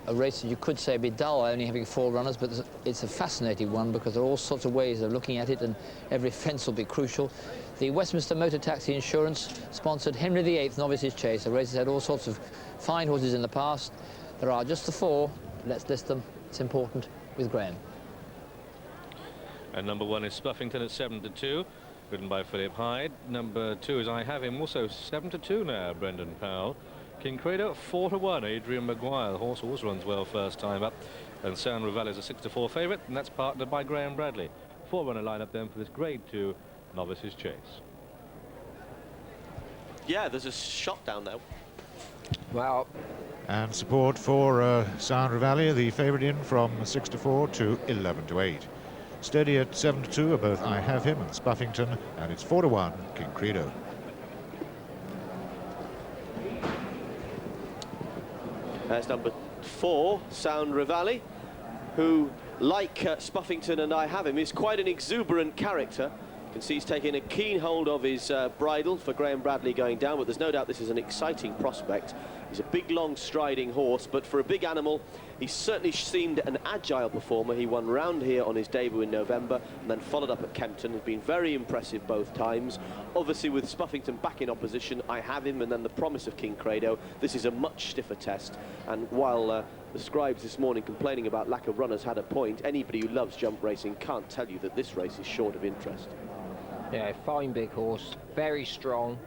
A race that you could say a bit dull, only having 4 runners, but it's a fascinating one because there are all sorts of ways of looking at it, and every fence will be crucial. The Westminster Motor Taxi Insurance sponsored Henry VIII Novice's Chase. The race has had all sorts of fine horses in the past. There are just the 4. Let's list them. It's important with Graham. And number 1 is Spuffington at 7-2, ridden by Philip Hyde. Number 2 is I Have Him, also 7-2 now, Brendan Powell. King Cueto at 4-1, Adrian Maguire. The horse always runs well first time up. And Sandra Valley is a 6-4 favourite, and that's partnered by Graham Bradley. 4-runner lineup then for this Grade 2 Novices Chase. Yeah, there's a shot down there. Well, and support for Sandra Valley, the favourite in from 6-4 to 11-8. Steady at 7-2 are both I Have Him and Spuffington, and it's 4-1 King Credo. There's number 4, Sandra Valley, who, like Spuffington and I Have Him, is quite an exuberant character. You can see he's taking a keen hold of his bridle for Graham Bradley going down, but there's no doubt this is an exciting prospect. He's a big, long, striding horse, but for a big animal, he certainly seemed an agile performer. He won round here on his debut in November and then followed up at Kempton. Has been very impressive both times. Obviously, with Spuffington back in opposition, I Have Him, and then the promise of King Credo. This is a much stiffer test. And while the scribes this morning complaining about lack of runners had a point, anybody who loves jump racing can't tell you that this race is short of interest. yeah, fine big horse, very strong,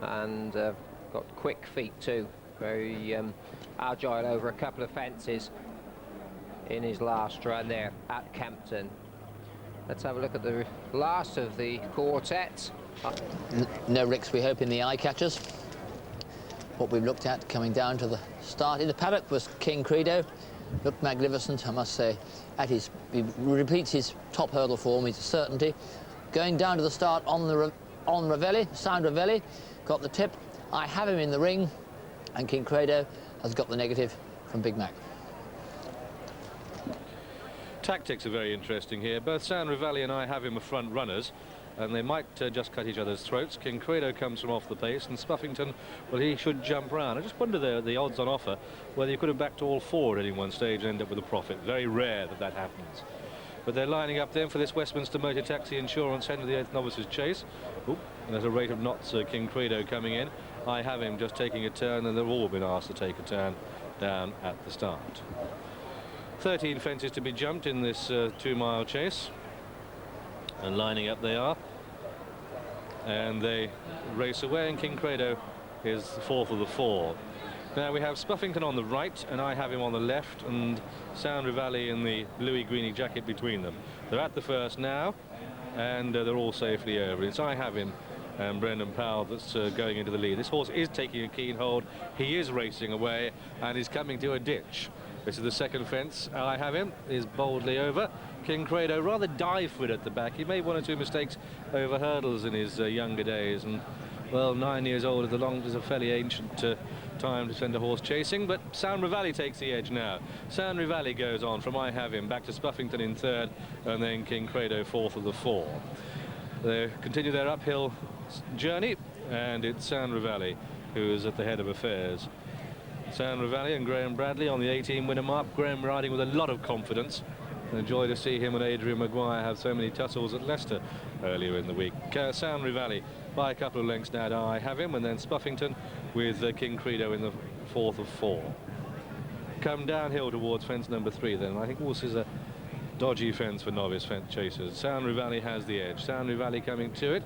and got quick feet too. Very agile over a couple of fences in his last run there at Kempton. Let's have a look at the last of the quartet. No Ricks, we hope, in the eye catchers. What we've looked at coming down to the start in the paddock was King Credo. Looked magnificent, I must say. He repeats his top hurdle form, he's a certainty. Going down to the start on Reveille, Sandra Valley, got the tip. I Have Him in the ring, and King Credo has got the negative from Big Mac. Tactics are very interesting here. Both Sandra Valley and I Have Him are front runners, and they might just cut each other's throats. King Cueto comes from off the pace, and Spuffington, well, he should jump round. I just wonder the odds on offer, whether you could have backed all 4 at any one stage and end up with a profit. Very rare that that happens. But they're lining up then for this Westminster Motor Taxi Insurance Henry VIII Novices Chase. Oop, and there's a rate of knots, King Credo coming in. I Have Him just taking a turn, and they've all been asked to take a turn down at the start. 13 fences to be jumped in this 2-mile chase, and lining up they are, and they race away, and King Credo is the 4th of the 4. Now we have Spuffington on the right, and I Have Him on the left, and Sandra Valley in the bluey-greeny jacket between them. They're at the first now, and they're all safely over. It's I Have Him and Brendan Powell that's going into the lead. This horse is taking a keen hold. He is racing away, and he's coming to a ditch. This is the second fence. I Have Him is boldly over. King Credo rather dive-foot at the back. He made 1 or 2 mistakes over hurdles in his younger days, and well, 9 years old is a fairly ancient time to send a horse chasing. But Sandra Valley takes the edge now. Sandra Valley goes on from I Have Him back to Spuffington in 3rd, and then King Credo 4th of the 4. They continue their uphill journey, and it's Sandra Valley who is at the head of affairs. Sandra Valley and Graham Bradley on the 18-winner mark. Graham riding with a lot of confidence. And a joy to see him and Adrian Maguire have so many tussles at Leicester earlier in the week. Sandra Valley by a couple of lengths now to I Have Him, and then Spuffington with King Credo in the 4th of 4. Come downhill towards fence number 3 then. I think this is a dodgy fence for novice fence chasers. Sandra Valley has the edge. Sandra Valley coming to it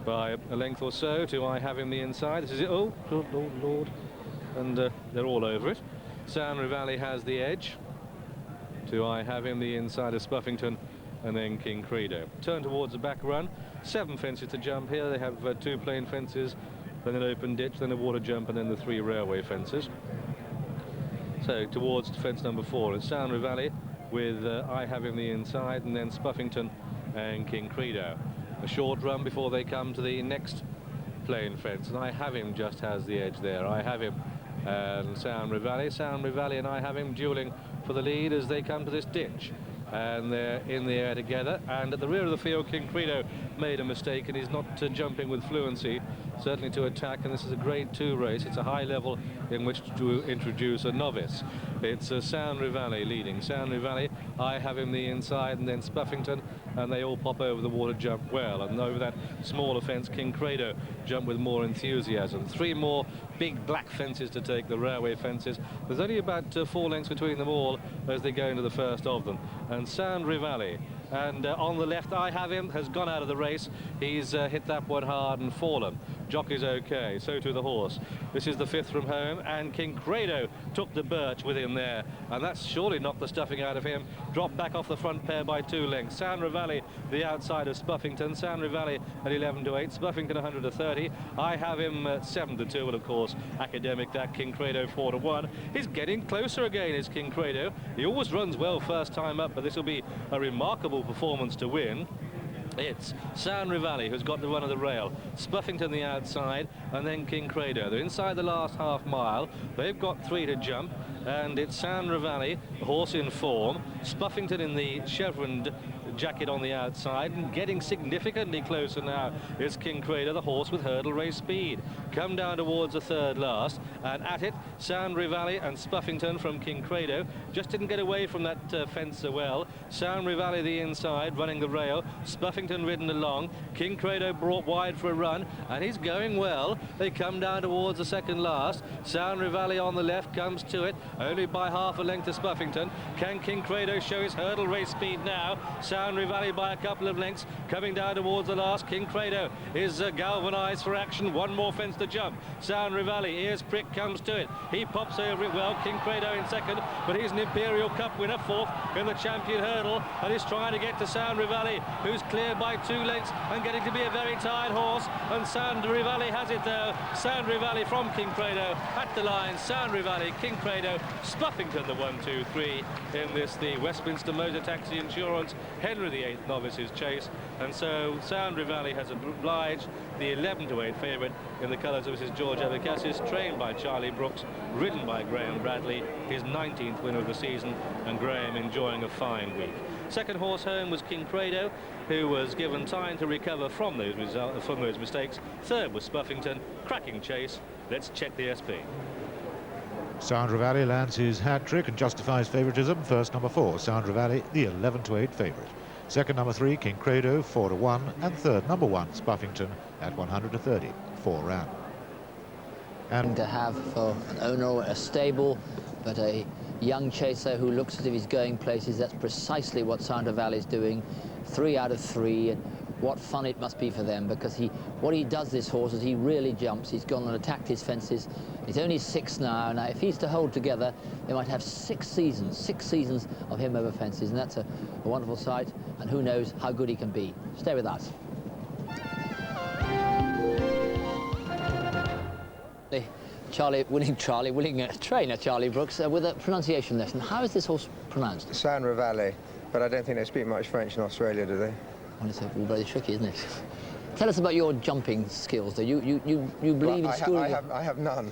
by a length or so to I Have Him the inside. This is it. Oh, good Lord. And they're all over it. Sandra Valley has the edge to I Have Him the inside of Spuffington, and then King Credo. Turn towards the back run. 7 fences to jump here. They have 2 plain fences, then an open ditch, then a water jump, and then the 3 railway fences. So towards fence number 4 is Sandra Valley with I Have Him the inside, and then Spuffington and King Credo. A short run before they come to the next plain fence, and I Have Him just has the edge there. I Have Him and Sandra Valley and I Have Him dueling for the lead as they come to this ditch, and they're in the air together. And at the rear of the field, King Credo made a mistake, and he's not jumping with fluency, certainly to attack. And this is a grade 2 race. It's a high level in which to introduce a novice. It's Sandra Valley leading. Sandra Valley, I have him the inside, and then Spuffington, and they all pop over the water, jump well. And over that smaller fence, King Credo jump with more enthusiasm. 3 more big black fences to take, the railway fences. There's only about 4 lengths between them all as they go into the first of them. And Sandra Valley, and on the left, I have him, has gone out of the race. He's hit that one hard and fallen. Jockey's okay, so too the horse. This is the 5th from home, and King Credo took the birch with him there, and that's surely knocked the stuffing out of him. Dropped back off the front pair by 2 lengths. Sandra Valley, the outside of Spuffington. Sandra Valley at 11-8. Spuffington 130. I have him at 7-2, and of course, academic that King Credo 4-1. He's getting closer again, is King Credo. He always runs well first time up, but this will be a remarkable performance to win. It's Sandra Valley who's got the run of the rail, Spuffington the outside, and then King Credo. They're inside the last half mile. They've got 3 to jump, and it's Sandra Valley, horse in form, Spuffington in the chevroned jacket on the outside, and getting significantly closer now is King Credo, the horse with hurdle race speed. Come down towards the 3rd last, and at it, Sandra Valley and Spuffington from King Credo. Just didn't get away from that fence so well. Sandra Valley the inside, running the rail. Spuffington ridden along. King Credo brought wide for a run, and he's going well. They come down towards the 2nd last. Sandra Valley on the left comes to it, only by half a length to Spuffington. Can King Credo show his hurdle race speed now? Sandra Valley by a couple of lengths, coming down towards the last. King Credo is galvanized for action. 1 more fence to jump. Sandra Valley, ears prick, comes to it. He pops over it well. King Credo in 2nd, but he's an Imperial Cup winner, 4th in the champion hurdle, and is trying to get to Sandra Valley, who's clear by 2 lengths and getting to be a very tired horse. And Sandra Valley has it though. Sandra Valley from King Credo at the line. Sandra Valley, King Credo, Spuffington the 1-2-3 in this, the Westminster Motor Taxi Insurance Henry VIII Novices chase. And so Sandra Valley has obliged the 11-8 favourite in the colours of Mrs. George Abacassis, trained by Charlie Brooks, ridden by Graham Bradley, his 19th winner of the season, and Graham enjoying a fine week. 2nd horse home was King Credo, who was given time to recover from those mistakes. 3rd was Spuffington. Cracking chase. Let's check the SP. Sandra Valley lands his hat-trick and justifies favouritism. First, number 4, Sandra Valley, the 11-8 favourite. Second, number 3, King Credo, 4-1. And third, number 1, Spuffington, at 130, 4 round. And to have for an owner or a stable, but a young chaser who looks as if he's going places, that's precisely what Sandra Valley is doing. 3 out of 3, and what fun it must be for them, because what he does, this horse, is he really jumps. He's gone and attacked his fences. He's only 6 now. Now, if he's to hold together, they might have 6 seasons of him over fences, and that's a wonderful sight, and who knows how good he can be. Stay with us. Willing trainer Charlie Brooks with a pronunciation lesson. How is this horse pronounced? Sandra Valley, but I don't think they speak much French in Australia, do they? Well, it's all very tricky, isn't it? Tell us about your jumping skills. You believe in schooling? I have none.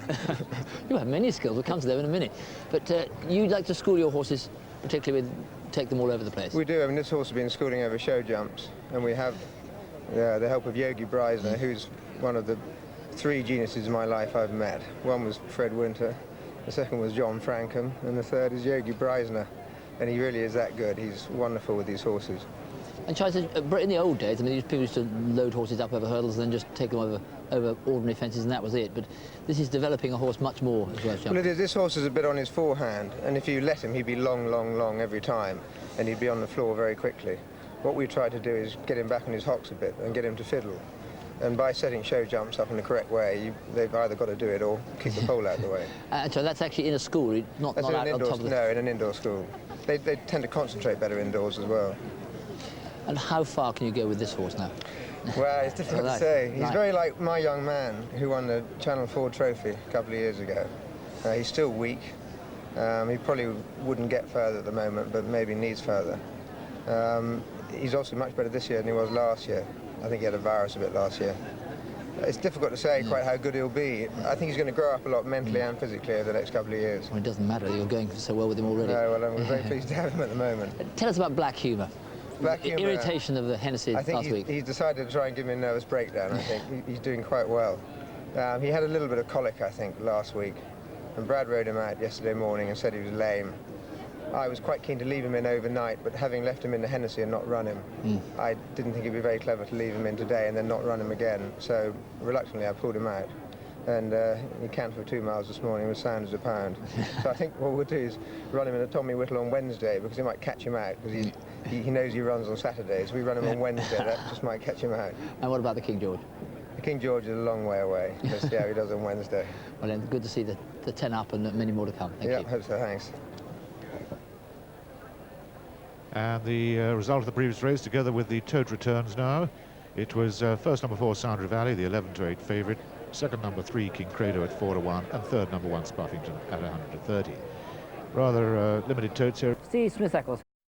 You have many skills. We'll come to them in a minute. But you like to school your horses, particularly take them all over the place. We do. I mean, this horse has been schooling over show jumps, and we have the help of Yogi Breisner, who's one of the 3 geniuses in my life I've met. One was Fred Winter, the second was John Frankham, and the third is Yogi Breisner. And he really is that good. He's wonderful with these horses. And Charlie, in the old days, I mean, people used to load horses up over hurdles and then just take them over ordinary fences, and that was it. But this is developing a horse much more as well as jumping. Well, it is. This horse is a bit on his forehand, and if you let him, he'd be long, long, long every time, and he'd be on the floor very quickly. What we try to do is get him back on his hocks a bit and get him to fiddle. And by setting show jumps up in the correct way, they've either got to do it or kick the pole out of the way. So that's actually in a school, not out on top of the... No, in an indoor school. They tend to concentrate better indoors as well. And how far can you go with this horse now? Well, it's difficult to say. He's very like my young man who won the Channel 4 trophy a couple of years ago. He's still weak. He probably wouldn't get further at the moment, but maybe needs further. He's also much better this year than he was last year. I think he had a virus a bit last year. It's difficult to say quite how good he'll be. I think he's going to grow up a lot mentally and physically over the next couple of years. Well, it doesn't matter. You're going so well with him already. No, well, I'm very pleased to have him at the moment. Tell us about Black Humour. Black Humour. Irritation of the Hennessy last week. He's decided to try and give me a nervous breakdown, I think. He's doing quite well. He had a little bit of colic, I think, last week. And Brad rode him out yesterday morning and said he was lame. I was quite keen to leave him in overnight, but having left him in the Hennessy and not run him, I didn't think it'd be very clever to leave him in today and then not run him again. So reluctantly, I pulled him out. And he camped for 2 miles this morning with sound as a pound. So I think what we'll do is run him in a Tommy Whittle on Wednesday, because he might catch him out, because he knows he runs on Saturdays. We run him on Wednesday, that just might catch him out. And what about the King George? The King George is a long way away. Let's see how he does on Wednesday. Well, then, good to see the 10 up and many more to come. Thank you. Yeah, hope so, thanks. And the result of the previous race, together with the tote returns now, it was first number 4, Sandra Valley, the 11-8 favourite. Second number 3, King Credo at 4-1, and third number 1, Spuffington at 130. Rather limited totes here. Steve Smith-Eccles.